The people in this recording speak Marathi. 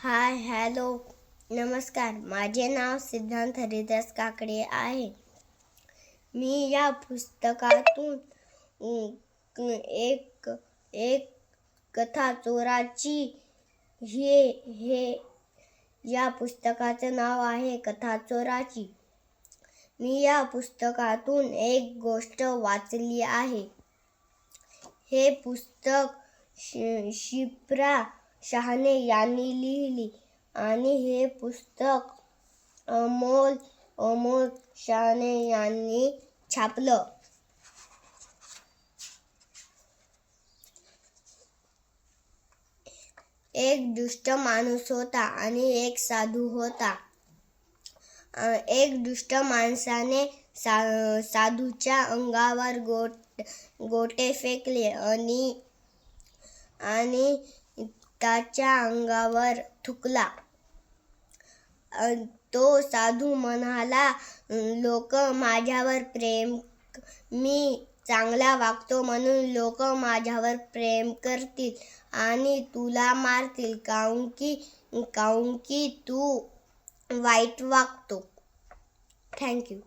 हाय हॅलो नमस्कार. माझे नाव सिद्धांत हरिदास काकडे आहे. मी या पुस्तकातून एक कथा चोराची हे या पुस्तकाचं नाव आहे कथा चोराची. मी या पुस्तकातून एक गोष्ट वाचली आहे. हे पुस्तक शिप्रा शहाणे यांनी लिहिली आणि हे पुस्तक अमोल शहाणे यांनी छापलं. एक दुष्ट माणूस होता आणि एक साधू होता. एक दुष्ट माणसाने साधूच्या अंगावर गोटे फेकले आणि त्याच्या अंगावर थुंकला. तो साधू म्हणाला, लोक माझ्यावर मी चांगला वागतो म्हणून लोक माझ्यावर प्रेम करतील आणि तुला मारतील काऊन की तू वाईट वागतो. थँक्यू.